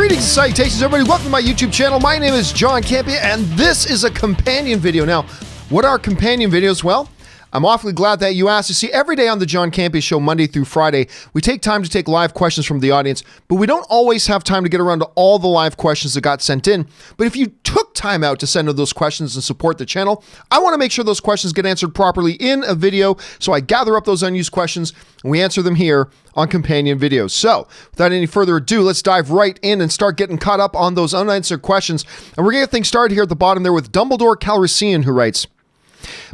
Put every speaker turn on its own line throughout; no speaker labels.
Greetings and salutations, everybody. Welcome to my YouTube channel. My name is John Campea, and this is a companion video. Now, what are companion videos? Well, I'm awfully glad that you asked. You see, every day on the John Campea Show, Monday through Friday, we take time to take live questions from the audience, but we don't always have time to get around to all the live questions that got sent in. But if you took time out to send in those questions and support the channel, I want to make sure those questions get answered properly in a video. So I gather up those unused questions and we answer them here on companion videos. So without any further ado, let's dive right in and start getting caught up on those unanswered questions. And we're going to get things started here at the bottom there with Dumbledore Calrissian, who writes,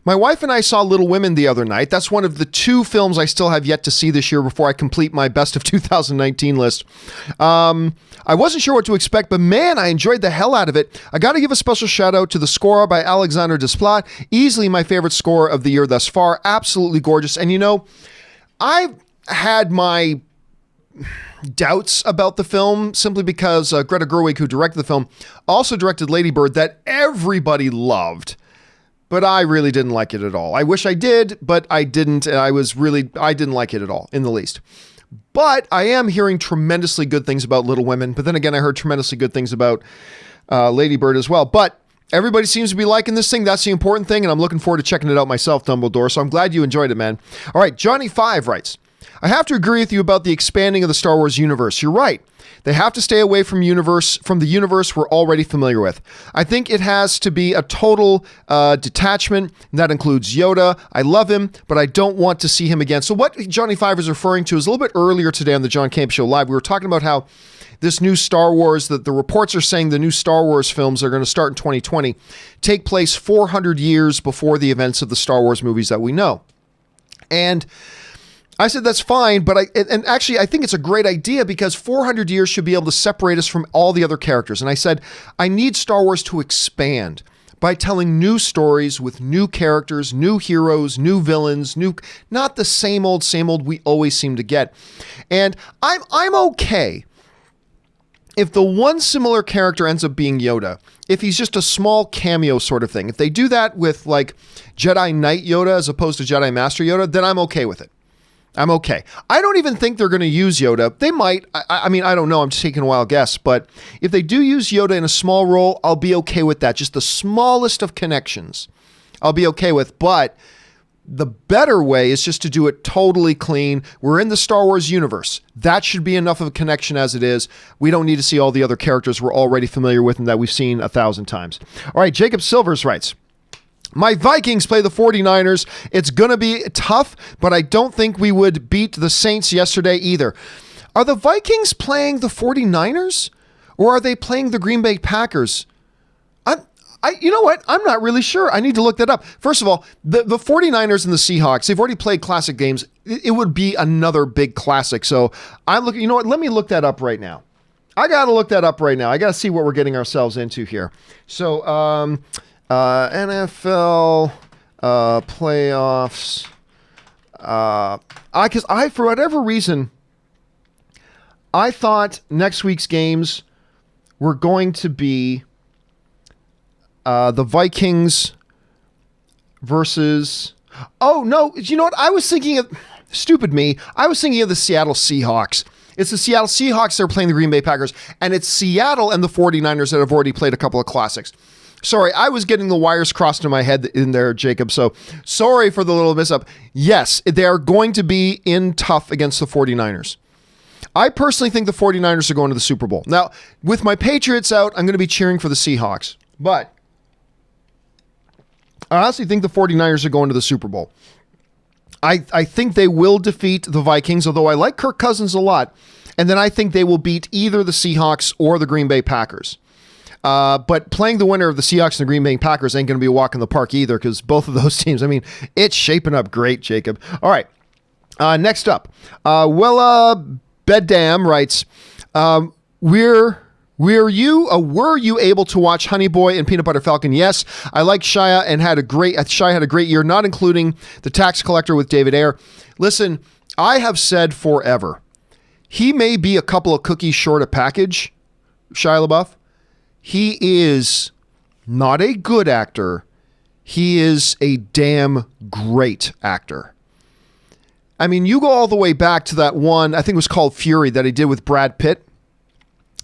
my wife and I saw Little Women the other night. That's one of the two films I still have yet to see this year before I complete my best of 2019 list. I wasn't sure what to expect, but man, I enjoyed the hell out of it. I got to give a special shout out to the score by Alexander Desplat. Easily my favorite score of the year thus far. Absolutely gorgeous. And you know, I've had my doubts about the film simply because Greta Gerwig, who directed the film, also directed Lady Bird that everybody loved. But I really didn't like it at all. I wish I did, but I didn't. And I didn't like it at all, in the least. But I am hearing tremendously good things about Little Women. But then again, I heard tremendously good things about Lady Bird as well. But everybody seems to be liking this thing. That's the important thing. And I'm looking forward to checking it out myself, Dumbledore. So I'm glad you enjoyed it, man. All right, Johnny5 writes, I have to agree with you about the expanding of the Star Wars universe. You're right. They have to stay away from the universe we're already familiar with. I think it has to be a total detachment, and that includes Yoda. I love him, but I don't want to see him again. So what Johnny5 is referring to is a little bit earlier today on the John Campea Show Live. We were talking about how this new Star Wars, that the reports are saying the new Star Wars films are going to start in 2020, take place 400 years before the events of the Star Wars movies that we know. And I said, that's fine, but actually I think it's a great idea because 400 years should be able to separate us from all the other characters. And I said, I need Star Wars to expand by telling new stories with new characters, new heroes, new villains, not the same old we always seem to get. And I'm okay if the one similar character ends up being Yoda, if he's just a small cameo sort of thing. If they do that with like Jedi Knight Yoda as opposed to Jedi Master Yoda, then I'm okay with it. I'm okay. I don't even think they're going to use Yoda. They might. I mean, I don't know. I'm just taking a wild guess. But if they do use Yoda in a small role, I'll be okay with that. Just the smallest of connections, I'll be okay with. But the better way is just to do it totally clean. We're in the Star Wars universe. That should be enough of a connection as it is. We don't need to see all the other characters we're already familiar with and that we've seen 1,000 times. All right, Jacob Silvers writes, my Vikings play the 49ers. It's going to be tough, but I don't think we would beat the Saints yesterday either. Are the Vikings playing the 49ers or are they playing the Green Bay Packers? You know what? I'm not really sure. I need to look that up. First of all, the 49ers and the Seahawks, they've already played classic games. It would be another big classic. So I'm looking, you know what? Let me look that up right now. I got to look that up right now. I got to see what we're getting ourselves into here. So, NFL playoffs. Because for whatever reason, I thought next week's games were going to be the Vikings versus. Oh no! You know what? I was thinking of stupid me. I was thinking of the Seattle Seahawks. It's the Seattle Seahawks that are playing the Green Bay Packers, and it's Seattle and the 49ers that have already played a couple of classics. Sorry, I was getting the wires crossed in my head in there, Jacob, so sorry for the little mishap. Yes, they are going to be in tough against the 49ers. I personally think the 49ers are going to the Super Bowl. Now, with my Patriots out, I'm going to be cheering for the Seahawks, but I honestly think the 49ers are going to the Super Bowl. I think they will defeat the Vikings, although I like Kirk Cousins a lot, and then I think they will beat either the Seahawks or the Green Bay Packers. But playing the winner of the Seahawks and the Green Bay Packers ain't going to be a walk in the park either because both of those teams, I mean, it's shaping up great, Jacob. All right. Next up, Beddam writes, were you able to watch Honey Boy and Peanut Butter Falcon? Yes, I liked Shia and had a great year, not including The Tax Collector with David Ayer. Listen, I have said forever, he may be a couple of cookies short a package, Shia LaBeouf. He is not a good actor. He is a damn great actor. I mean, you go all the way back to that one, I think it was called Fury, that he did with Brad Pitt.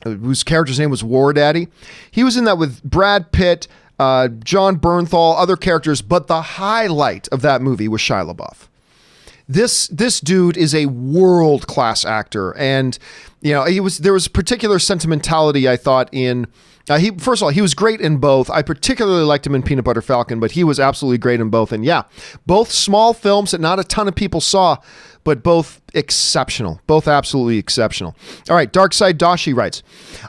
whose character's name was War Daddy. He was in that with Brad Pitt, John Bernthal, other characters, but the highlight of that movie was Shia LaBeouf. This dude is a world-class actor, and there was particular sentimentality, I thought, in first of all, he was great in both. I particularly liked him in Peanut Butter Falcon, but he was absolutely great in both. And yeah, both small films that not a ton of people saw, but both exceptional, both absolutely exceptional. All right, Darkside Dashi writes,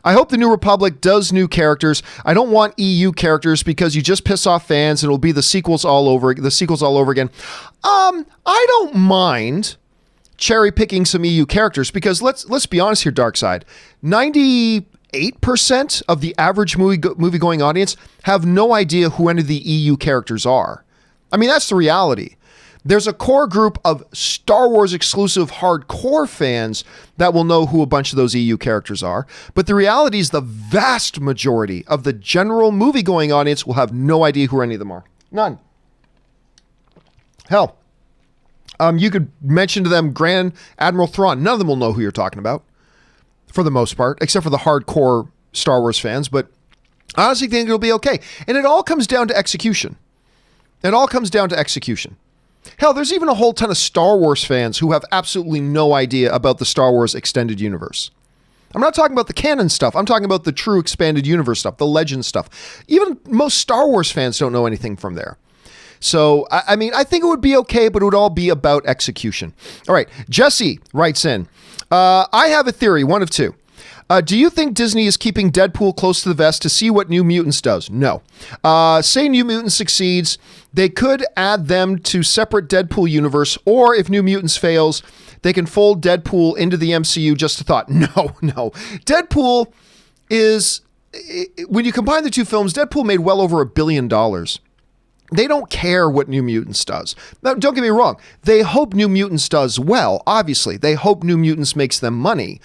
I hope the New Republic does new characters. I don't want EU characters because you just piss off fans and it'll be the sequels all over again. I don't mind cherry picking some EU characters because let's be honest here, Darkside. 98% of the average movie going audience have no idea who any of the EU characters are. I mean, that's the reality. There's a core group of Star Wars exclusive hardcore fans that will know who a bunch of those EU characters are. But the reality is the vast majority of the general movie-going audience will have no idea who any of them are. None. Hell, you could mention to them Grand Admiral Thrawn. None of them will know who you're talking about, for the most part, except for the hardcore Star Wars fans. But I honestly think it'll be okay. And it all comes down to execution. Hell, there's even a whole ton of Star Wars fans who have absolutely no idea about the Star Wars extended universe. I'm not talking about the canon stuff. I'm talking about the true expanded universe stuff, the legend stuff. Even most Star Wars fans don't know anything from there. So, I mean, I think it would be okay, but it would all be about execution. All right, Jesse writes in, I have a theory, one of two. Do you think Disney is keeping Deadpool close to the vest to see what New Mutants does? No. Say New Mutants succeeds, they could add them to separate Deadpool universe, or if New Mutants fails, they can fold Deadpool into the MCU. Just a thought. No. Deadpool is, when you combine the two films, Deadpool made well over $1 billion. They don't care what New Mutants does. Now, don't get me wrong. They hope New Mutants does well, obviously. They hope New Mutants makes them money.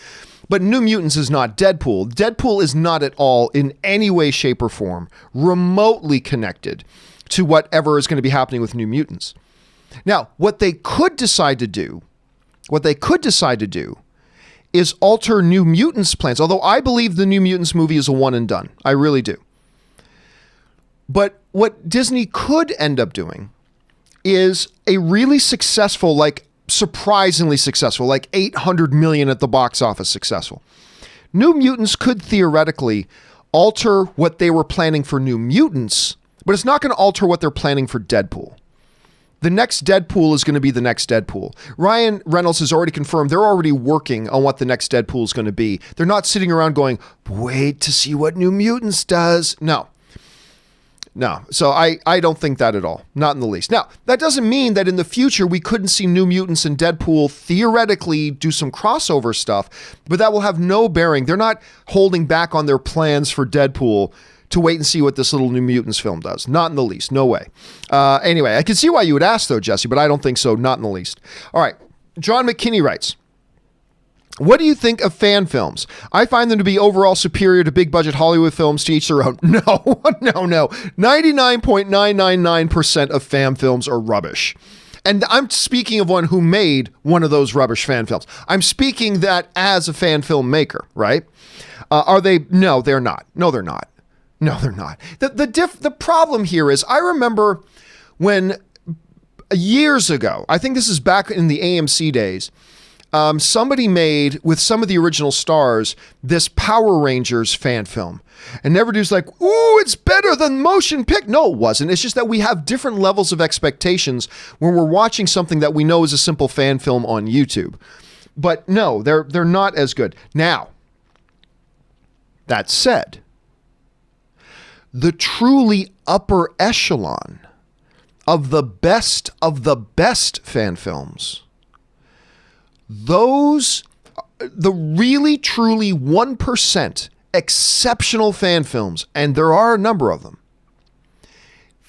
But New Mutants is not Deadpool. Deadpool is not at all, in any way, shape, or form, remotely connected to whatever is going to be happening with New Mutants. Now, what they could decide to do is alter New Mutants plans, although I believe the New Mutants movie is a one and done. I really do. But what Disney could end up doing is a really successful, surprisingly successful, like 800 million at the box office successful. New Mutants could theoretically alter what they were planning for New Mutants, but it's not going to alter what they're planning for Deadpool. The next Deadpool is going to be the next Deadpool. Ryan Reynolds has already confirmed they're already working on what the next Deadpool is going to be. They're not sitting around going, wait to see what New Mutants does. No. So I don't think that at all. Not in the least. Now, that doesn't mean that in the future we couldn't see New Mutants and Deadpool theoretically do some crossover stuff, but that will have no bearing. They're not holding back on their plans for Deadpool to wait and see what this little New Mutants film does. Not in the least. No way. Anyway, I can see why you would ask though, Jesse, but I don't think so. Not in the least. All right. John McKinney writes, what do you think of fan films? I find them to be overall superior to big budget Hollywood films, to each their own. No. 99.999% of fan films are rubbish. And I'm speaking of one who made one of those rubbish fan films. I'm speaking that as a fan film maker, right? Are they? No, they're not. No, they're not. The problem here is I remember when years ago, I think this is back in the AMC days, somebody made, with some of the original stars, this Power Rangers fan film. And everybody's like, ooh, it's better than motion pic. No, it wasn't. It's just that we have different levels of expectations when we're watching something that we know is a simple fan film on YouTube. But no, they're not as good. Now, that said, the truly upper echelon of the best fan films, the really, truly 1% exceptional fan films, and there are a number of them,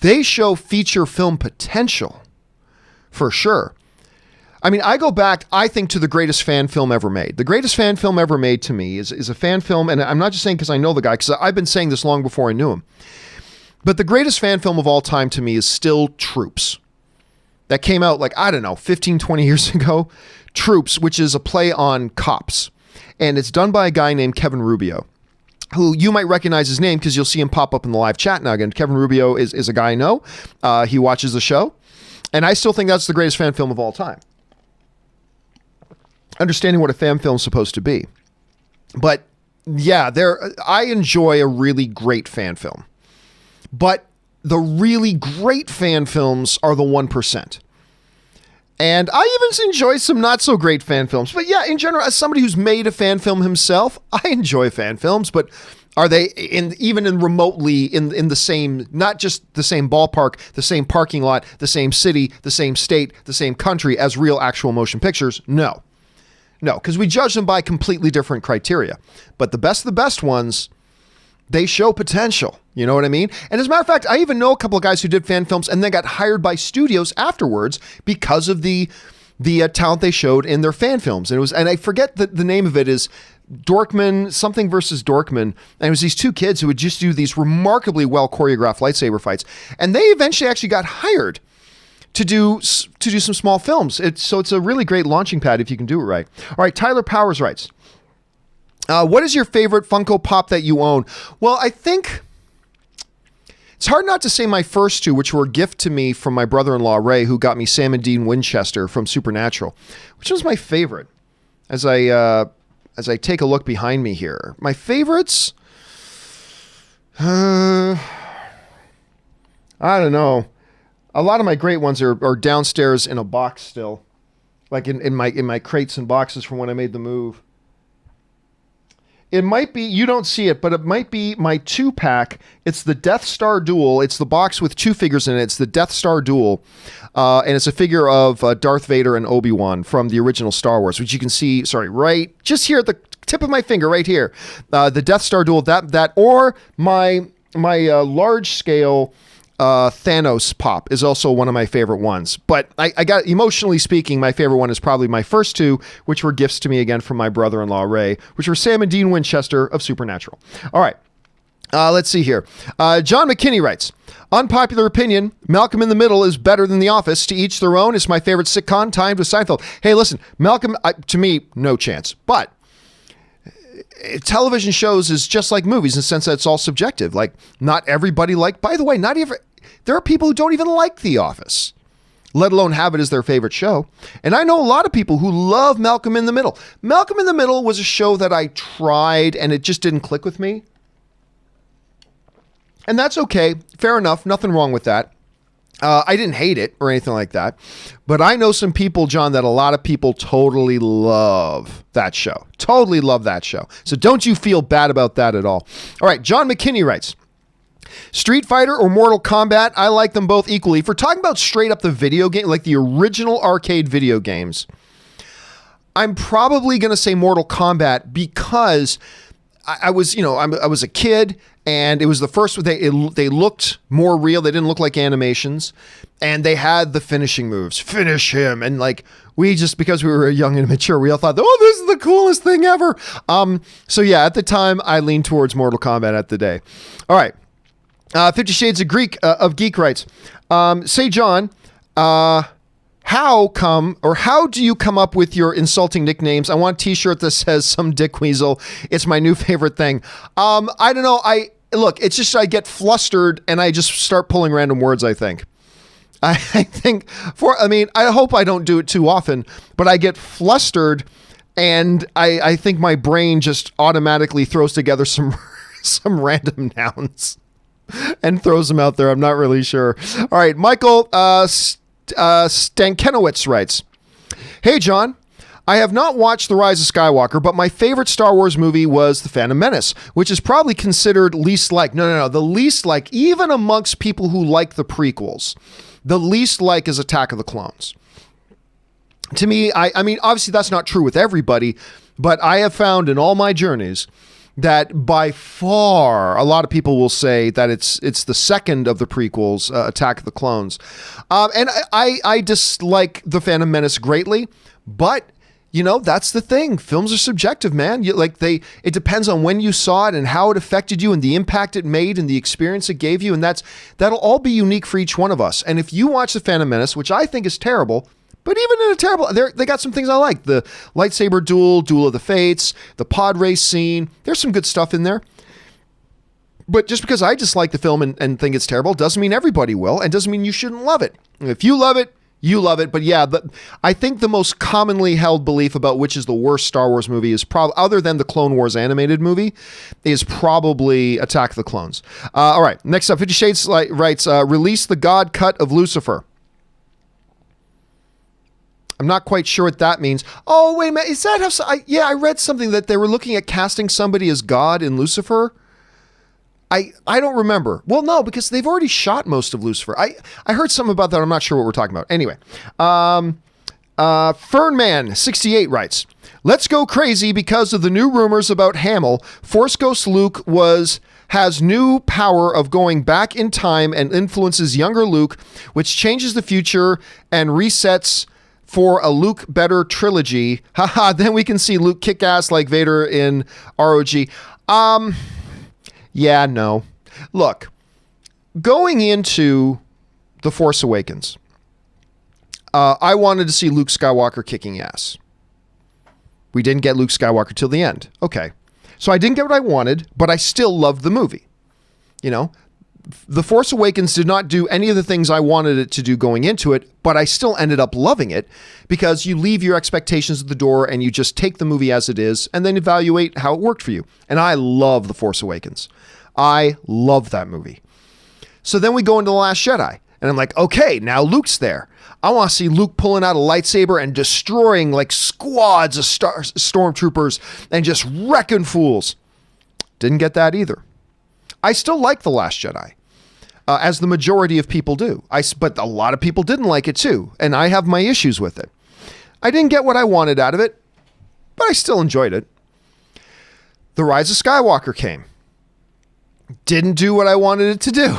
they show feature film potential, for sure. I mean, I go back, I think, to the greatest fan film ever made. The greatest fan film ever made to me is a fan film, and I'm not just saying because I know the guy, because I've been saying this long before I knew him. But the greatest fan film of all time to me is still Troops. That came out 15, 20 years ago. Troops, which is a play on cops. and it's done by a guy named Kevin Rubio, who you might recognize his name because you'll see him pop up in the live chat now. Again, Kevin Rubio is a guy I know. He watches the show, and I still think that's the greatest fan film of all time. Understanding what a fan film is supposed to be. But yeah, I enjoy a really great fan film. But the really great fan films are the 1%. And I even enjoy some not so great fan films. But yeah, in general, as somebody who's made a fan film himself, I enjoy fan films. But are they even remotely in the same, not just the same ballpark, the same parking lot, the same city, the same state, the same country as real actual motion pictures? No. No, because we judge them by completely different criteria. But the best of the best ones, they show potential. You know what I mean? And as a matter of fact, I even know a couple of guys who did fan films and then got hired by studios afterwards because of the talent they showed in their fan films. And I forget the name of it is Dorkman, something versus Dorkman. And it was these two kids who would just do these remarkably well choreographed lightsaber fights. And they eventually actually got hired to do some small films. So it's a really great launching pad if you can do it right. All right, Tyler Powers writes, what is your favorite Funko Pop that you own? Well, I think it's hard not to say my first two, which were a gift to me from my brother-in-law, Ray, who got me Sam and Dean Winchester from Supernatural, which was my favorite. As I take a look behind me here, my favorites, I don't know. A lot of my great ones are downstairs in a box still, like in my crates and boxes from when I made the move. It might be, you don't see it, but it might be my 2-pack. It's the Death Star Duel. It's the box with 2 figures in it. It's the Death Star Duel. And it's a figure of Darth Vader and Obi-Wan from the original Star Wars, which you can see, right just here at the tip of my finger, right here. The Death Star Duel, that or my large scale Thanos pop is also one of my favorite ones. But I got, emotionally speaking, my favorite one is probably my first two, which were gifts to me again from my brother-in-law, Ray, which were Sam and Dean Winchester of Supernatural. All right. Let's see here. John McKinney writes, unpopular opinion, Malcolm in the Middle is better than The Office. To each their own. It's my favorite sitcom, timed with Seinfeld. Hey, listen, Malcolm, to me, no chance. But television shows is just like movies in the sense that it's all subjective. Like, not everybody by the way, there are people who don't even like The Office, let alone have it as their favorite show. And I know a lot of people who love Malcolm in the Middle. Malcolm in the Middle was a show that I tried and it just didn't click with me. And that's okay. Fair enough. Nothing wrong with that. I didn't hate it or anything like that. But I know some people, John, that a lot of people totally love that show. Totally love that show. So don't you feel bad about that at all. All right. John McKinney writes, Street Fighter or Mortal Kombat, I like them both equally. If we're talking about straight up the video game, like the original arcade video games, I'm probably going to say Mortal Kombat because I was a kid and it was the first, they looked more real. They didn't look like animations and they had the finishing moves, finish him. And like, because we were young and immature, we all thought, oh, this is the coolest thing ever. So yeah, at the time I leaned towards Mortal Kombat at the day. All right. 50 Shades of Geek writes, say, John, how do you come up with your insulting nicknames? I want a t-shirt that says some dick weasel. It's my new favorite thing. I don't know. It's just, I get flustered and I just start pulling random words, I think. I hope I don't do it too often, but I get flustered and I think my brain just automatically throws together some random nouns and throws them out there. I'm not really sure. All right. Michael Stankenowitz writes, hey, John, I have not watched The Rise of Skywalker, but my favorite Star Wars movie was The Phantom Menace, which is probably considered least like. No. The least like, even amongst people who like the prequels, the least like is Attack of the Clones. To me, I mean, obviously that's not true with everybody, but I have found in all my journeys that by far a lot of people will say that it's the second of the prequels, Attack of the Clones. And I dislike The Phantom Menace greatly, but that's the thing. Films are subjective, man. It depends on when you saw it and how it affected you and the impact it made and the experience it gave you. And that'll all be unique for each one of us. And if you watch The Phantom Menace, which I think is terrible, But even in a terrible, they got some things I like. The lightsaber duel of the fates, the pod race scene. There's some good stuff in there. But just because I dislike the film and think it's terrible doesn't mean everybody will, and doesn't mean you shouldn't love it. If you love it, you love it. But yeah, I think the most commonly held belief about which is the worst Star Wars movie is probably, other than the Clone Wars animated movie, is probably Attack of the Clones. All right, next up, 50 Shades writes, release the God cut of Lucifer. I'm not quite sure what that means. Oh, wait a minute. Is that how... I read something that they were looking at casting somebody as God in Lucifer. I don't remember. Well, no, because they've already shot most of Lucifer. I heard something about that. I'm not sure what we're talking about. Anyway, Fernman68 writes, let's go crazy because of the new rumors about Hamill. Force Ghost Luke has new power of going back in time and influences younger Luke, which changes the future and resets for a Luke better trilogy. Haha, then we can see Luke kick ass like Vader in ROG. Yeah, no. Look, going into The Force Awakens, I wanted to see Luke Skywalker kicking ass. We didn't get Luke Skywalker till the end. Okay. So I didn't get what I wanted, but I still loved the movie. You know, The Force Awakens did not do any of the things I wanted it to do going into it, but I still ended up loving it because you leave your expectations at the door and you just take the movie as it is and then evaluate how it worked for you. And I love The Force Awakens. I love that movie. So then we go into The Last Jedi and I'm like, okay, now Luke's there. I want to see Luke pulling out a lightsaber and destroying like squads of stormtroopers and just wrecking fools. Didn't get that either. I still like The Last Jedi, as the majority of people do. But a lot of people didn't like it too, and I have my issues with it. I didn't get what I wanted out of it, but I still enjoyed it. The Rise of Skywalker came. Didn't do what I wanted it to do.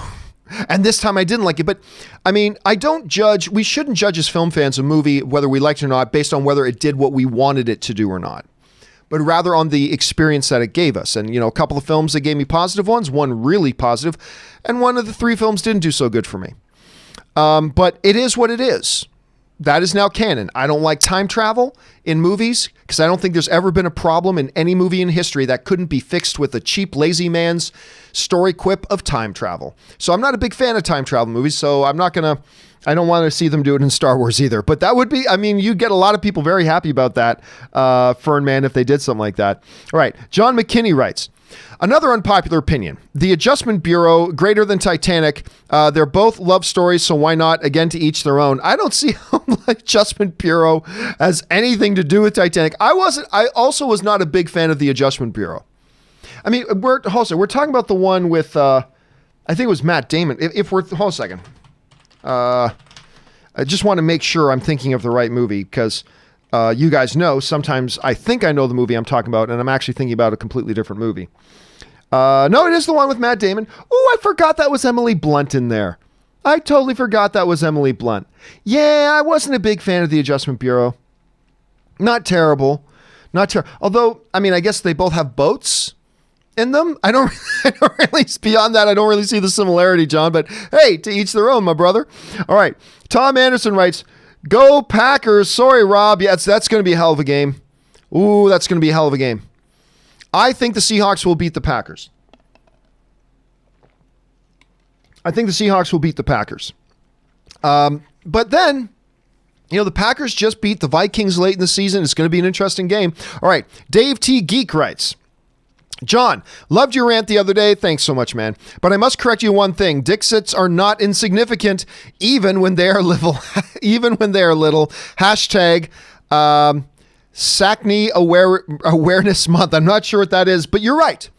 And this time I didn't like it. But I mean, we shouldn't judge as film fans a movie, whether we liked it or not, based on whether it did what we wanted it to do or not, but rather on the experience that it gave us. And, you know, a couple of films that gave me positive ones, one really positive, and one of the three films didn't do so good for me. But it is what it is. That is now canon. I don't like time travel in movies because I don't think there's ever been a problem in any movie in history that couldn't be fixed with a cheap, lazy man's story quip of time travel. So I'm not a big fan of time travel movies, so I don't want to see them do it in Star Wars either. But that would be, I mean, you'd get a lot of people very happy about that, Fernman, if they did something like that. All right. John McKinney writes, another unpopular opinion. The Adjustment Bureau, greater than Titanic. They're both love stories, so why not? Again, to each their own. I don't see how the Adjustment Bureau has anything to do with Titanic. I also was not a big fan of the Adjustment Bureau. I mean, we're talking about the one with, I think it was Matt Damon. Hold on a second. I just want to make sure I'm thinking of the right movie because you guys know sometimes I think I know the movie I'm talking about and I'm actually thinking about a completely different movie. No, it is the one with Matt Damon. Oh, I forgot that was Emily Blunt in there. I totally forgot that was Emily Blunt. Yeah, I wasn't a big fan of the Adjustment Bureau. Not terrible. Although, I mean, I guess they both have boats in them. I don't really, beyond that, I don't really see the similarity, John, but hey, to each their own, my brother. All right. Tom Anderson writes, go Packers. Sorry, Rob. Yeah, that's going to be a hell of a game. Ooh, that's going to be a hell of a game. I think the Seahawks will beat the Packers. But then, you know, the Packers just beat the Vikings late in the season. It's going to be an interesting game. All right. Dave T. Geek writes, John, loved your rant the other day. Thanks so much, man. But I must correct you one thing. Dixits are not insignificant, even when they are little. Hashtag Sackney Awareness Month. I'm not sure what that is, but you're right.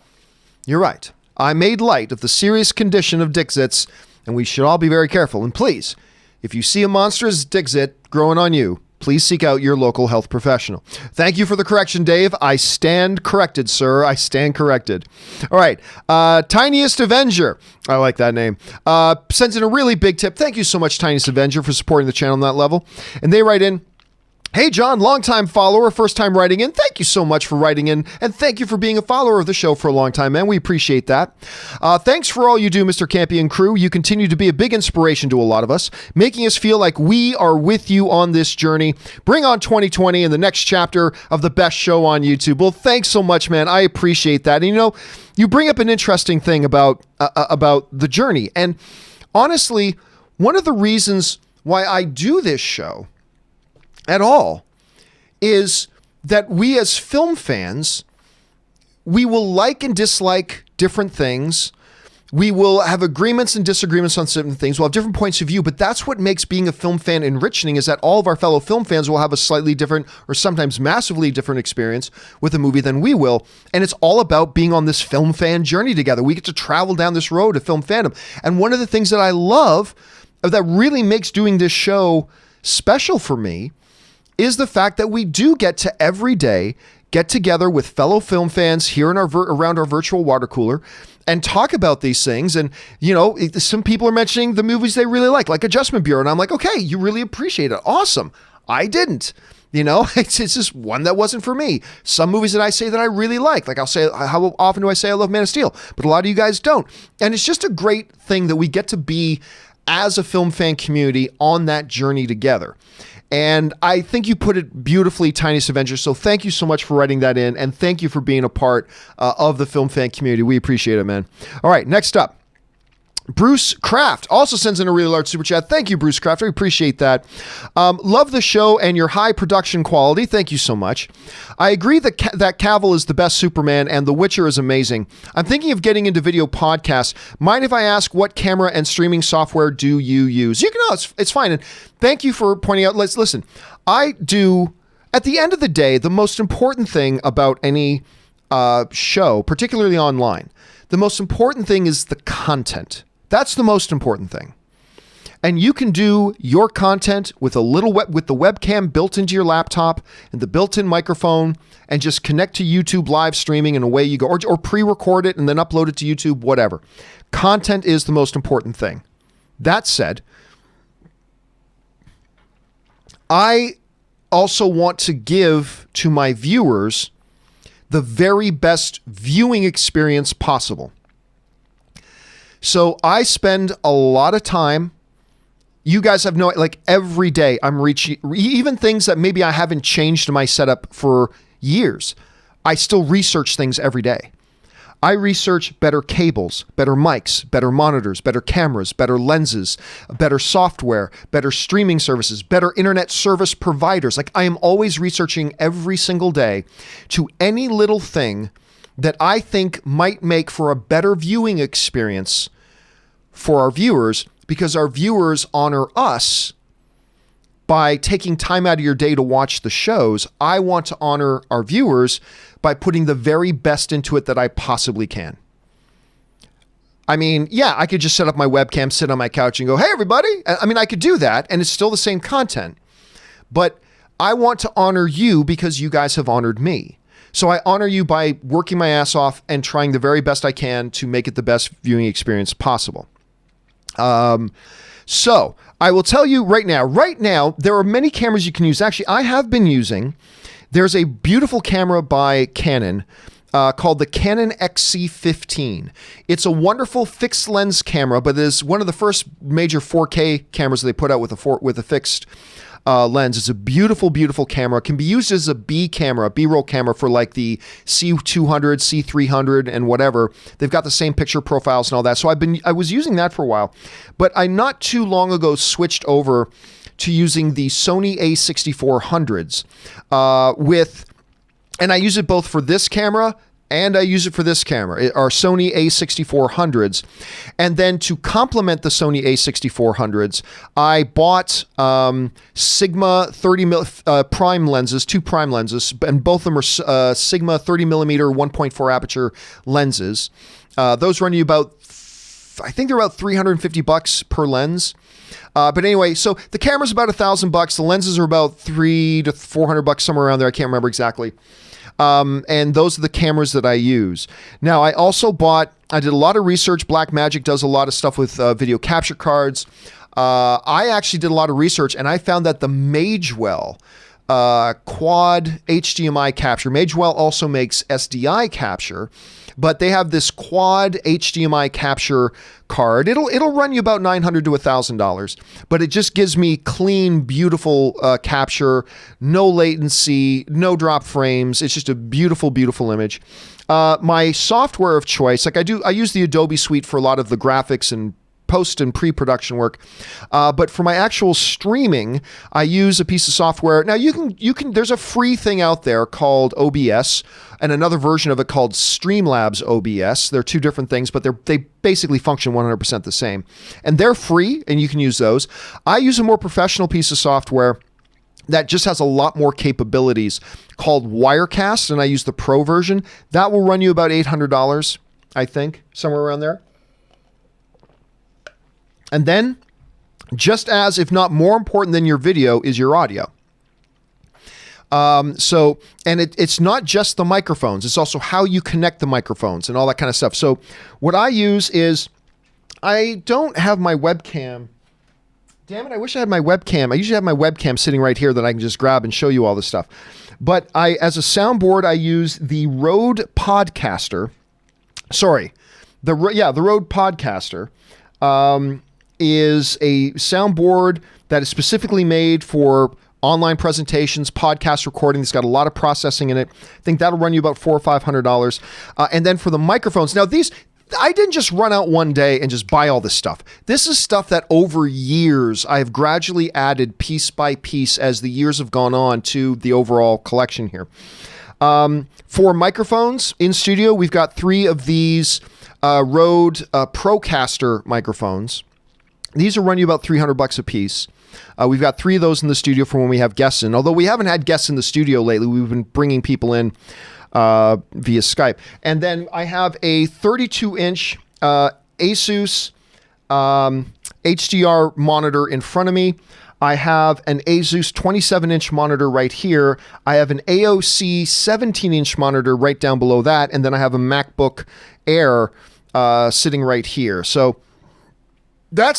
I made light of the serious condition of Dixits, and we should all be very careful. And please, if you see a monstrous Dixit growing on you, please seek out your local health professional. Thank you for the correction, Dave. I stand corrected, sir. I stand corrected. All right. Tiniest Avenger. I like that name. Sends in a really big tip. Thank you so much, Tiniest Avenger, for supporting the channel on that level. And they write in, Hey, John, longtime follower, first time writing in. Thank you so much for writing in, and thank you for being a follower of the show for a long time, man. We appreciate that. Thanks for all you do, Mr. Campea and crew. You continue to be a big inspiration to a lot of us, making us feel like we are with you on this journey. Bring on 2020 and the next chapter of the best show on YouTube. Well, thanks so much, man. I appreciate that. And you know, you bring up an interesting thing about the journey. And honestly, one of the reasons why I do this show at all is that we as film fans, we will like and dislike different things. We will have agreements and disagreements on certain things. We'll have different points of view, but that's what makes being a film fan enriching, is that all of our fellow film fans will have a slightly different or sometimes massively different experience with a movie than we will. And it's all about being on this film fan journey together. We get to travel down this road of film fandom. And one of the things that I love that really makes doing this show special for me is the fact that we do get to every day get together with fellow film fans here in around our virtual water cooler and talk about these things. And, you know, some people are mentioning the movies they really like Adjustment Bureau. And I'm like, okay, you really appreciate it. Awesome. I didn't. You know, it's just one that wasn't for me. Some movies that I say that I really like I'll say, how often do I say I love Man of Steel? But a lot of you guys don't. And it's just a great thing that we get to be, as a film fan community, on that journey together. And I think you put it beautifully, Tiniest Avenger. So thank you so much for writing that in. And thank you for being a part of the film fan community. We appreciate it, man. All right, next up. Bruce Kraft also sends in a really large super chat. Thank you, Bruce Kraft. I appreciate that. Love the show and your high production quality. Thank you so much. I agree that Cavill is the best Superman and The Witcher is amazing. I'm thinking of getting into video podcasts. Mind if I ask what camera and streaming software do you use? You can know, it's fine. And thank you for pointing out. Listen, I do, at the end of the day, the most important thing about any show, particularly online, the most important thing is the content. That's the most important thing. And you can do your content with with the webcam built into your laptop and the built-in microphone and just connect to YouTube live streaming and away you go, or pre-record it and then upload it to YouTube, whatever. Content is the most important thing. That said, I also want to give to my viewers the very best viewing experience possible. So I spend a lot of time, you guys have like every day I'm reaching, even things that maybe I haven't changed my setup for years. I still research things every day. I research better cables, better mics, better monitors, better cameras, better lenses, better software, better streaming services, better internet service providers. Like, I am always researching every single day to any little thing that I think might make for a better viewing experience for our viewers, because our viewers honor us by taking time out of your day to watch the shows. I want to honor our viewers by putting the very best into it that I possibly can. I mean, yeah, I could just set up my webcam, sit on my couch and go, hey, everybody. I mean, I could do that and it's still the same content. But I want to honor you because you guys have honored me. So I honor you by working my ass off and trying the very best I can to make it the best viewing experience possible. So I will tell you right now, there are many cameras you can use. Actually, I have been using, there's a beautiful camera by Canon called the Canon XC15. It's a wonderful fixed lens camera, but it is one of the first major 4K cameras that they put out with a fixed lens. It's a beautiful, beautiful camera. It can be used as a B-roll camera for like the C200, C300, and whatever. They've got the same picture profiles and all that. So I was using that for a while, but I not too long ago switched over to using the Sony A6400s and I use it both for this camera and I use it for this camera, our Sony A6400s. And then to complement the Sony A6400s, I bought Sigma 30mm prime lenses, two prime lenses, and both of them are Sigma 30mm 1.4 aperture lenses. Those run you about, I think they're about $350 per lens. But anyway, so the camera's about $1,000. The lenses are about $300 to $400, somewhere around there. I can't remember exactly. And those are the cameras that I use. Now, I did a lot of research. Blackmagic does a lot of stuff with video capture cards. I actually did a lot of research, and I found that the Magewell quad HDMI capture. Magewell also makes SDI capture, but they have this quad HDMI capture card. It'll run you about $900 to $1,000, but it just gives me clean, beautiful capture, no latency, no drop frames. It's just a beautiful, beautiful image. My software of choice, like I use the Adobe Suite for a lot of the graphics and post and pre-production work, but for my actual streaming, I use a piece of software. Now you can. There's a free thing out there called OBS, and another version of it called Streamlabs OBS. They're two different things, but they basically function 100% the same, and they're free, and you can use those. I use a more professional piece of software that just has a lot more capabilities called Wirecast, and I use the Pro version. That will run you about $800, I think, somewhere around there. And then, just as, if not more important than your video, is your audio. It's not just the microphones. It's also how you connect the microphones and all that kind of stuff. So what I use is, I don't have my webcam. Damn it, I wish I had my webcam. I usually have my webcam sitting right here that I can just grab and show you all this stuff. But as a soundboard, I use the Rode Podcaster. The Rode Podcaster. Is a soundboard that is specifically made for online presentations, podcast recording. It's got a lot of processing in it. I think that'll run you about $400 or $500. And then for the microphones, now these, I didn't just run out one day and just buy all this stuff. This is stuff that over years I have gradually added piece by piece as the years have gone on to the overall collection here. For microphones in studio, we've got 3 of these Rode Procaster microphones. These will run you about $300 a piece. We've got 3 of those in the studio for when we have guests in. Although we haven't had guests in the studio lately, we've been bringing people in via Skype. And then I have a 32-inch Asus HDR monitor in front of me. I have an Asus 27-inch monitor right here. I have an AOC 17-inch monitor right down below that. And then I have a MacBook Air sitting right here. So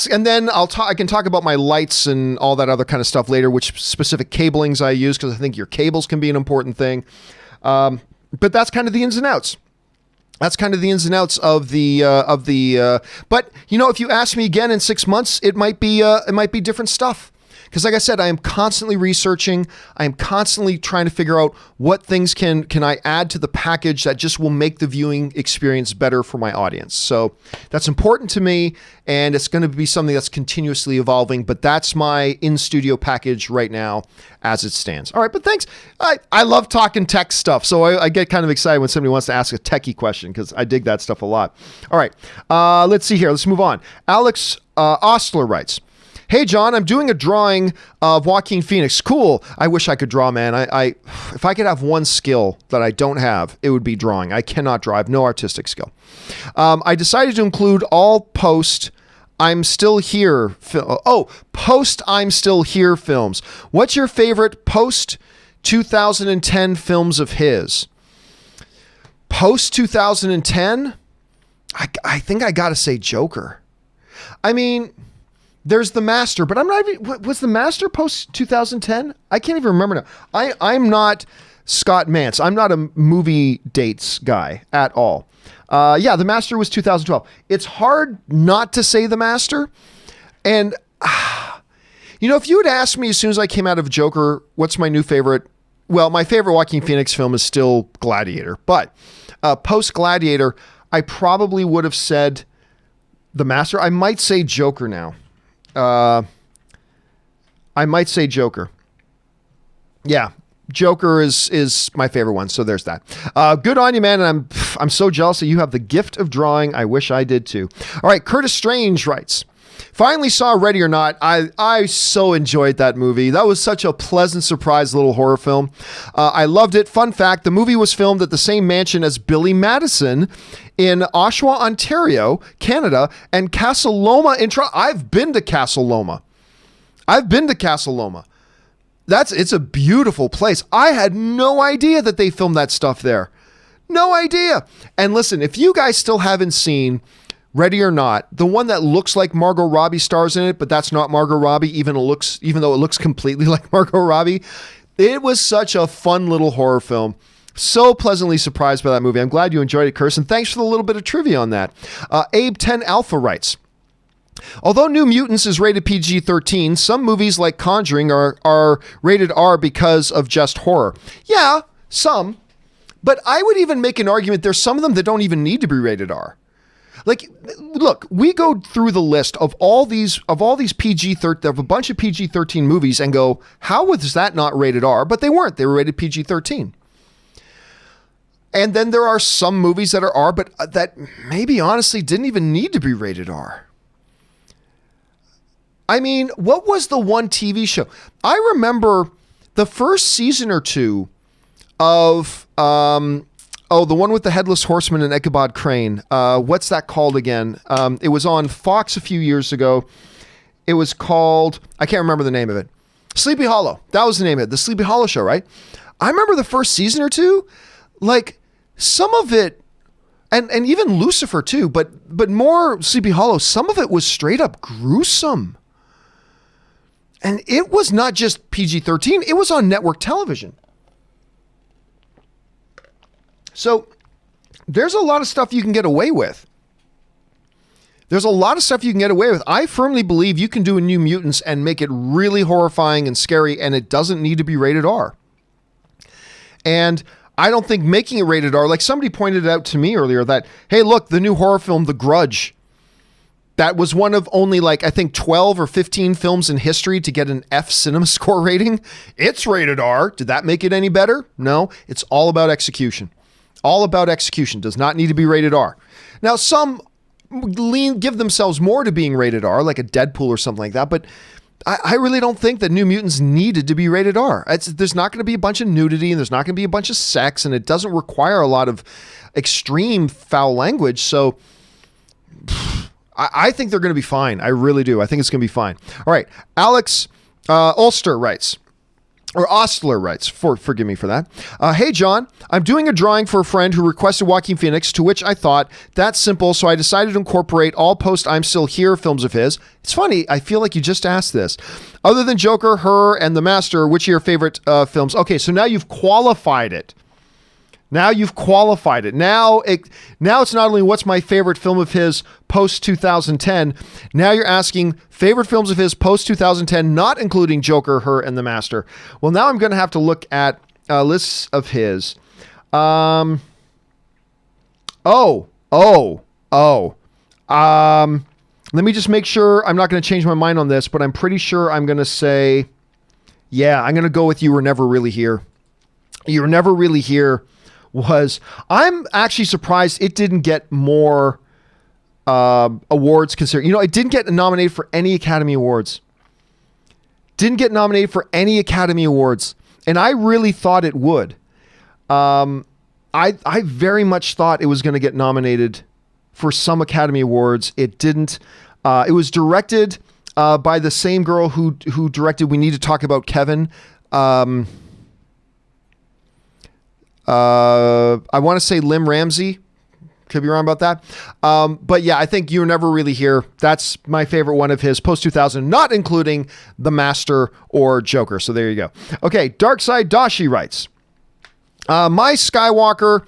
and then I can talk about my lights and all that other kind of stuff later, which specific cablings I use, because I think your cables can be an important thing. But that's kind of the ins and outs. That's kind of the ins and outs of the. But if you ask me again in 6 months, it might be different stuff. Because like I said, I am constantly researching. I am constantly trying to figure out what things can I add to the package that just will make the viewing experience better for my audience. So that's important to me, and it's going to be something that's continuously evolving, but that's my in-studio package right now as it stands. All right, but thanks. I love talking tech stuff, so I get kind of excited when somebody wants to ask a techie question, because I dig that stuff a lot. All right, let's see here. Let's move on. Alex Ostler writes, "Hey, John, I'm doing a drawing of Joaquin Phoenix. Cool. I wish I could draw, man. If I could have one skill that I don't have, it would be drawing. I cannot draw. I have no artistic skill. I decided to include all post I'm Still Here. Post I'm Still Here films. What's your favorite post 2010 films of his? Post 2010? I think I got to say Joker. I mean, there's The Master, but I'm not even, was The Master post 2010? I can't even remember now. I'm not Scott Mantz. I'm not a movie dates guy at all. The Master was 2012. It's hard not to say The Master. And, if you had asked me as soon as I came out of Joker, what's my new favorite? Well, my favorite Joaquin Phoenix film is still Gladiator. But post Gladiator, I probably would have said The Master. I might say Joker now. I might say Joker. Yeah, Joker is my favorite one. So there's that. Good on you, man. And I'm so jealous that you have the gift of drawing. I wish I did too. All right, Curtis Strange writes, "Finally saw Ready or Not. I so enjoyed that movie. That was such a pleasant surprise little horror film. I loved it. Fun fact, the movie was filmed at the same mansion as Billy Madison in Oshawa, Ontario, Canada, and Castle Loma in Toronto. I've been to Castle Loma. It's a beautiful place. I had no idea that they filmed that stuff there. No idea. And listen, if you guys still haven't seen Ready or Not, the one that looks like Margot Robbie stars in it, but that's not Margot Robbie, even though it looks completely like Margot Robbie, It was such a fun little horror film. So pleasantly surprised by that movie. I'm glad you enjoyed it, Kirsten. Thanks for the little bit of trivia on that. Abe 10 Alpha writes, although New Mutants is rated PG-13, some movies like Conjuring are rated R because of just horror. Yeah, some. But I would even make an argument there's some of them that don't even need to be rated R. Like, look, we go through the list of all these PG-13, of a bunch of PG-13 movies and go, how was that not rated R? But they weren't. They were rated PG-13. And then there are some movies that are R, but that maybe honestly didn't even need to be rated R. I mean, what was the one TV show? I remember the first season or two of, the one with the Headless Horseman and Ichabod Crane. What's that called again? It was on Fox a few years ago. It was called, I can't remember the name of it. Sleepy Hollow. That was the name of it. The Sleepy Hollow show, right? I remember the first season or two, like some of it, and even Lucifer too, but more Sleepy Hollow, some of it was straight up gruesome. And it was not just PG-13, it was on network television. So there's a lot of stuff you can get away with. I firmly believe you can do a New Mutants and make it really horrifying and scary, and it doesn't need to be rated R. And I don't think making it rated R, like somebody pointed out to me earlier that, hey, look, the new horror film, The Grudge, that was one of only like, I think 12 or 15 films in history to get an F cinema score rating. It's rated R. Did that make it any better? No, it's all about execution. All about execution. Does not need to be rated R. Now, some give themselves more to being rated R, like a Deadpool or something like that, but I really don't think that New Mutants needed to be rated R. There's not going to be a bunch of nudity, and there's not going to be a bunch of sex, and it doesn't require a lot of extreme foul language, so I think they're going to be fine. I really do. I think it's going to be fine. All right. Alex Ostler writes, forgive me for that. Hey, John, I'm doing a drawing for a friend who requested Joaquin Phoenix, to which I thought, that's simple, so I decided to incorporate all post I'm Still Here films of his. It's funny, I feel like you just asked this. Other than Joker, Her, and The Master, which are your favorite films? Okay, so now you've qualified it. Now it's not only what's my favorite film of his post 2010. Now you're asking favorite films of his post 2010, not including Joker, Her, and The Master. Well, now I'm going to have to look at lists of his. Let me just make sure I'm not going to change my mind on this, but I'm pretty sure I'm going to say, yeah, I'm going to go with You Were Never Really Here. You Were Never Really Here. I'm actually surprised it didn't get more awards considered. It didn't get nominated for any Academy Awards. And I really thought it would. I very much thought it was going to get nominated for some Academy Awards. It didn't. It was directed by the same girl who directed We Need to Talk About Kevin. I want to say Lim Ramsey. Could be wrong about that. But yeah, I think You Were Never Really Here. That's my favorite one of his post 2000, not including The Master or Joker. So there you go. Okay. Darkside Dashi writes, my Skywalker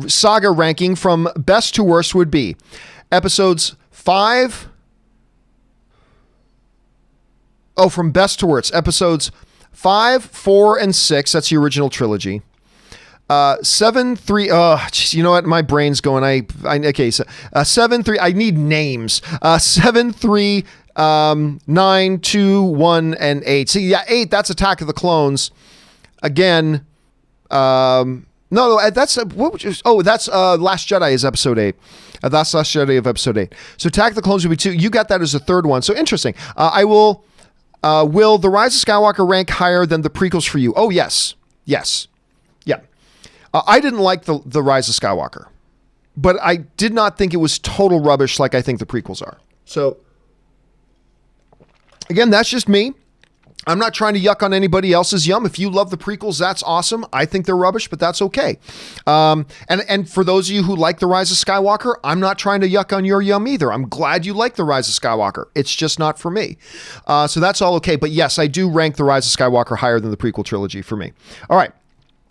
saga ranking from best to worst would be episodes 5. Oh, from best to worst, episodes 5, 4, and 6. That's the original trilogy. 7, 3. Oh, geez, you know what? My brain's going. Okay. So 7, 3. I need names. 7, 3, 9, 2, 1, and 8. See, yeah, 8. That's Attack of the Clones. Again. No. That's that's Last Jedi is episode 8. That's Last Jedi of episode 8. So Attack of the Clones would be 2. You got that as a third one. So interesting. I will. Will The Rise of Skywalker rank higher than the prequels for you? Oh yes. Yes. Yeah. I didn't like the Rise of Skywalker, but I did not think it was total rubbish like I think the prequels are. So, again, that's just me. I'm not trying to yuck on anybody else's yum. If you love the prequels, that's awesome. I think they're rubbish, but that's okay. And for those of you who like The Rise of Skywalker, I'm not trying to yuck on your yum either. I'm glad you like The Rise of Skywalker. It's just not for me. So that's all okay. But yes, I do rank The Rise of Skywalker higher than the prequel trilogy for me. All right.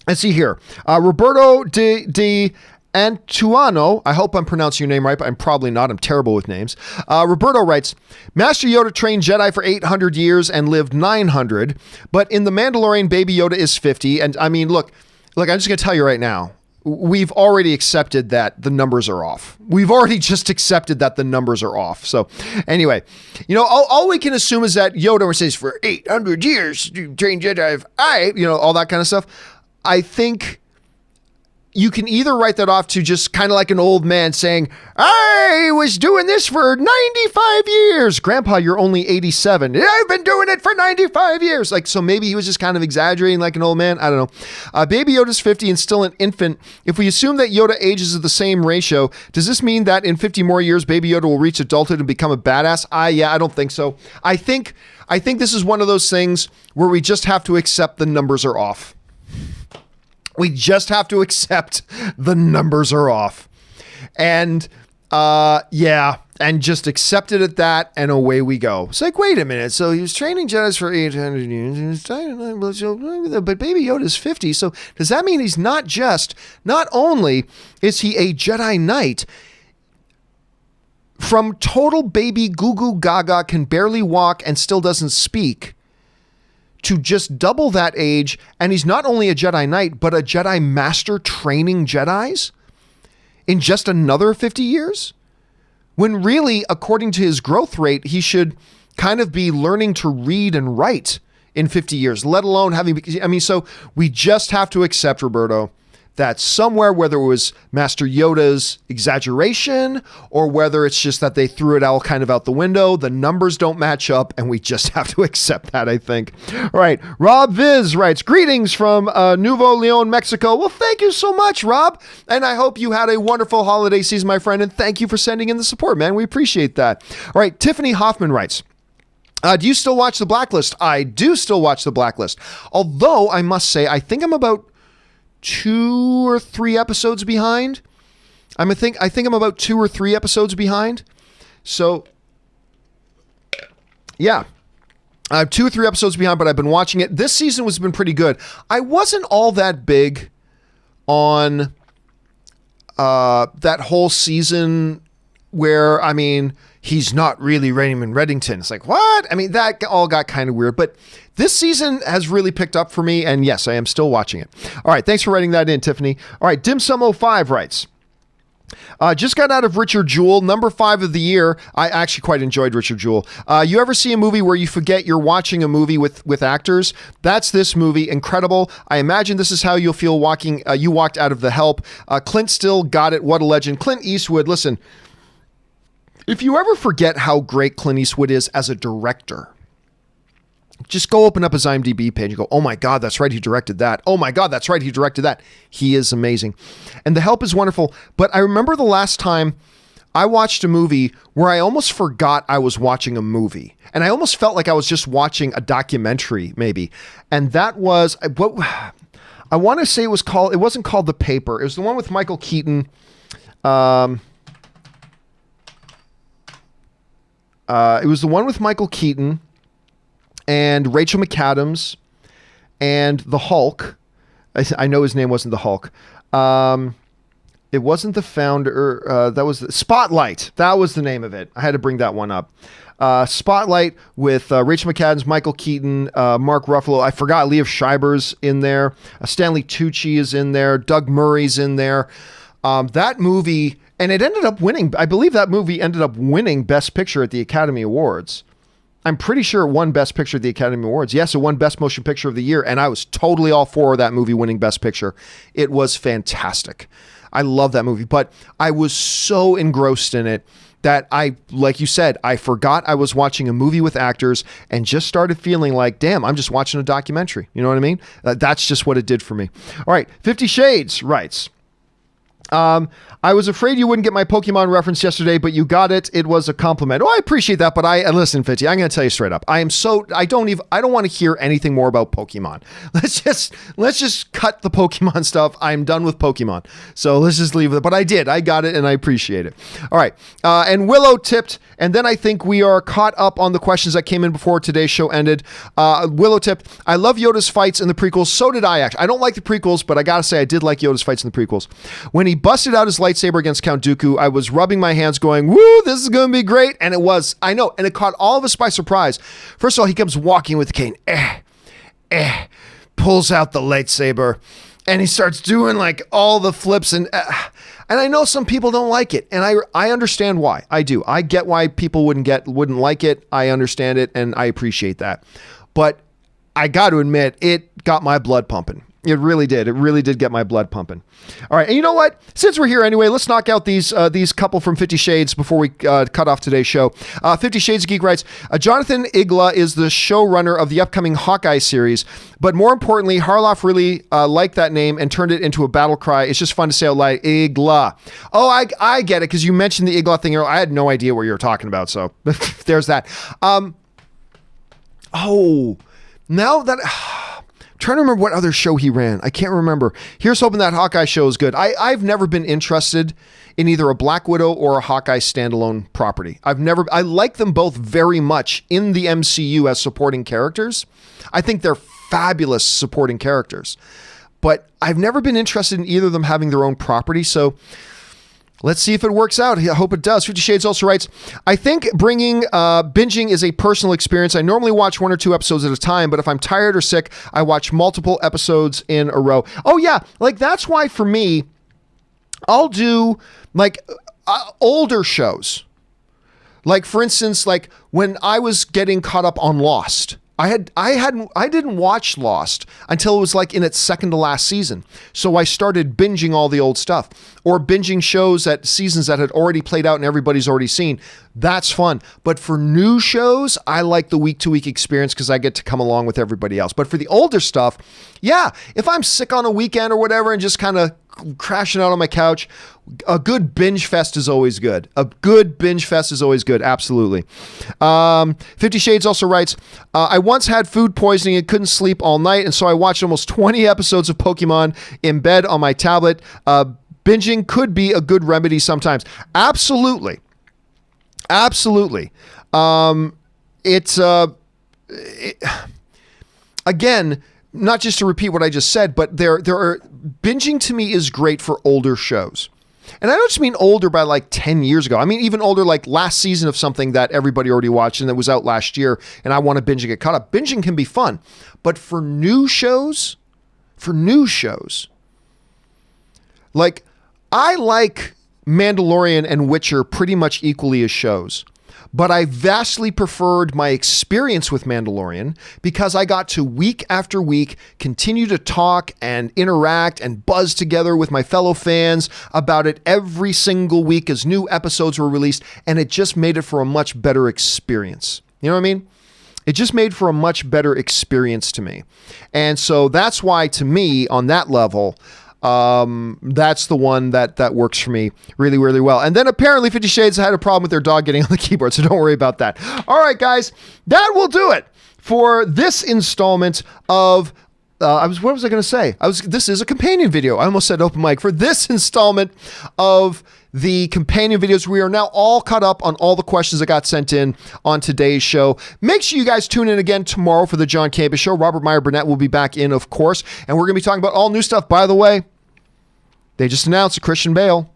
Let's see here. Roberto de Antuano, I hope I'm pronouncing your name right, but I'm probably not. I'm terrible with names. Roberto writes, Master Yoda trained Jedi for 800 years and lived 900, but in The Mandalorian, Baby Yoda is 50. And I mean, look, I'm just going to tell you right now, we've already accepted that the numbers are off. We've already just accepted that the numbers are off. So anyway, all we can assume is that Yoda says for 800 years, you trained Jedi, all that kind of stuff. I think you can either write that off to just kind of like an old man saying, I was doing this for 95 years. Grandpa, you're only 87. I've been doing it for 95 years. So maybe he was just kind of exaggerating like an old man. I don't know. Baby Yoda's 50 and still an infant. If we assume that Yoda ages at the same ratio, does this mean that in 50 more years, Baby Yoda will reach adulthood and become a badass? Yeah, I don't think so. I think this is one of those things where we just have to accept the numbers are off. We just have to accept the numbers are off. And and just accept it at that, and away we go. It's like, wait a minute. So he was training Jedi for 800 years, but Baby Yoda's 50. So does that mean he's not only is he a Jedi Knight, from total baby goo goo gaga, can barely walk and still doesn't speak, to just double that age, and he's not only a Jedi Knight, but a Jedi Master training Jedis in just another 50 years? When really, according to his growth rate, he should kind of be learning to read and write in 50 years, let alone so we just have to accept, Roberto, that somewhere, whether it was Master Yoda's exaggeration or whether it's just that they threw it all kind of out the window, the numbers don't match up, and we just have to accept that, I think. All right. Rob Viz writes, greetings from Nuevo Leon, Mexico. Well, thank you so much, Rob. And I hope you had a wonderful holiday season, my friend, and thank you for sending in the support, man. We appreciate that. All right. Tiffany Hoffman writes, do you still watch The Blacklist? I do still watch The Blacklist. Although I must say, I think I'm about 2 or 3 episodes behind. I think I'm about 2 or 3 episodes behind. So yeah, I'm 2 or 3 episodes behind, but I've been watching it. This season has been pretty good. I wasn't all that big on that whole season where, he's not really Raymond Reddington. It's like, what? That all got kind of weird, but this season has really picked up for me, and yes, I am still watching it. All right, thanks for writing that in, Tiffany. All right, Dimsum05 writes, just got out of Richard Jewell, number 5 of the year. I actually quite enjoyed Richard Jewell. You ever see a movie where you forget you're watching a movie with actors? That's this movie. Incredible. I imagine this is how you'll feel you walked out of The Help. Clint still got it. What a legend. Clint Eastwood, listen, if you ever forget how great Clint Eastwood is as a director, just go open up his IMDb page and go, oh my God, that's right, he directed that. Oh my God, that's right, he directed that. He is amazing. And The Help is wonderful. But I remember the last time I watched a movie where I almost forgot I was watching a movie. And I almost felt like I was just watching a documentary, maybe. And that was, what I want to say it wasn't called The Paper. It was the one with Michael Keaton. It was the one with Michael Keaton and Rachel McAdams and the Hulk. I know his name wasn't the Hulk. It wasn't the founder. That was Spotlight. That was the name of it. I had to bring that one up. Spotlight with Rachel McAdams, Michael Keaton, Mark Ruffalo. I forgot Liev Schreiber's in there. Stanley Tucci is in there. Doug Murray's in there. That movie, and it ended up winning. I believe that movie ended up winning Best Picture at the Academy Awards. I'm pretty sure it won Best Picture at the Academy Awards. Yes, it won Best Motion Picture of the Year, and I was totally all for that movie winning Best Picture. It was fantastic. I love that movie, but I was so engrossed in it that like you said, I forgot I was watching a movie with actors and just started feeling like, damn, I'm just watching a documentary. You know what I mean? That's just what it did for me. All right, 50 Shades writes, I was afraid you wouldn't get my Pokemon reference yesterday, but you got it. It was a compliment. Oh, I appreciate that, but listen, Fitzy, I'm going to tell you straight up. I don't want to hear anything more about Pokemon. Let's just cut the Pokemon stuff. I'm done with Pokemon. So let's just leave it. But I got it, and I appreciate it. All right. And Willow tipped, and then I think we are caught up on the questions that came in before today's show ended. Willow tipped, I love Yoda's fights in the prequels. So did I, actually. I don't like the prequels, but I got to say I did like Yoda's fights in the prequels. When he busted out his lightsaber against Count Dooku, I was rubbing my hands going, woo, this is going to be great. And it was, I know, and it caught all of us by surprise. First of all, he comes walking with the cane, pulls out the lightsaber, and he starts doing like all the flips. And I know some people don't like it, and I understand why. I do. I get why people wouldn't like it. I understand it, and I appreciate that. But I got to admit, it got my blood pumping. It really did. It really did get my blood pumping. All right. And you know what? Since we're here anyway, let's knock out these couple from 50 Shades before we cut off today's show. 50 Shades of Geek writes, Jonathan Igla is the showrunner of the upcoming Hawkeye series, but more importantly, Harloff really liked that name and turned it into a battle cry. It's just fun to say out loud, Igla. Oh, I get it, because you mentioned the Igla thing earlier. I had no idea what you were talking about, so there's that. Now that... trying to remember what other show he ran. I can't remember. Here's hoping that Hawkeye show is good. I've never been interested in either a Black Widow or a Hawkeye standalone property. I like them both very much in the MCU as supporting characters. I think they're fabulous supporting characters, but I've never been interested in either of them having their own property. So let's see if it works out. I hope it does. 50 Shades also writes, I think binging is a personal experience. I normally watch 1 or 2 episodes at a time, but if I'm tired or sick, I watch multiple episodes in a row. Oh yeah. Like that's why for me, I'll do like older shows. Like for instance, like when I was getting caught up on Lost, I didn't watch Lost until it was like in its second to last season. So I started binging all the old stuff, or binging shows at seasons that had already played out and everybody's already seen. That's fun. But for new shows, I like the week to week experience because I get to come along with everybody else. But for the older stuff, yeah, if I'm sick on a weekend or whatever and just kind of crashing out on my couch, a good binge fest is always good. Absolutely. 50 Shades also writes, I once had food poisoning and couldn't sleep all night, and so I watched almost 20 episodes of Pokemon in bed on my tablet. Binging could be a good remedy sometimes. Absolutely. Again, not just to repeat what I just said, but there are binging to me is great for older shows. And I don't just mean older by like 10 years ago. I mean, even older, like last season of something that everybody already watched and that was out last year, and I want to binge and get caught up. Binging can be fun. But for new shows, like I like Mandalorian and Witcher pretty much equally as shows. But I vastly preferred my experience with Mandalorian because I got to week after week continue to talk and interact and buzz together with my fellow fans about it every single week as new episodes were released, and it just made it for a much better experience. You know what I mean? It just made for a much better experience to me. And so that's why, to me, on that level, that's the one that works for me really, really well. And then apparently 50 Shades had a problem with their dog getting on the keyboard, so don't worry about that. All right, guys, that will do it for this installment of what was I going to say? This is a companion video. I almost said open mic. For this installment of the companion videos, we are now all caught up on all the questions that got sent in on today's show. Make sure you guys tune in again tomorrow for the John Campea Show. Robert Meyer Burnett will be back in, of course, and we're going to be talking about all new stuff. By the way, they just announced that Christian Bale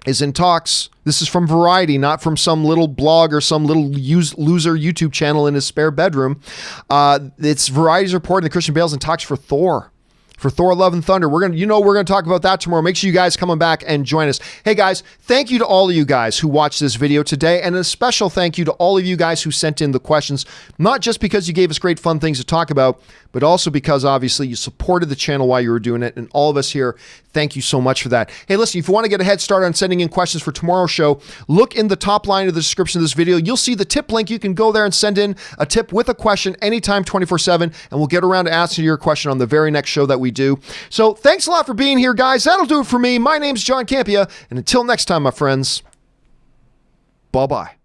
is in talks. This is from Variety, not from some little blog or some little loser YouTube channel in his spare bedroom. It's Variety's reporting that Christian Bale's in talks for Thor. For Thor: Love and Thunder. We're going to talk about that tomorrow. Make sure you guys come back and join us. Hey guys, thank you to all of you guys who watched this video today, and a special thank you to all of you guys who sent in the questions, not just because you gave us great fun things to talk about, but also because obviously you supported the channel while you were doing it, and all of us here, thank you so much for that. Hey, listen, if you want to get a head start on sending in questions for tomorrow's show, look in the top line of the description of this video. You'll see the tip link. You can go there and send in a tip with a question anytime, 24/7, and we'll get around to answering your question on the very next show that we do. So thanks a lot for being here, guys. That'll do it for me. My name's John Campea, and until next time, my friends, bye-bye.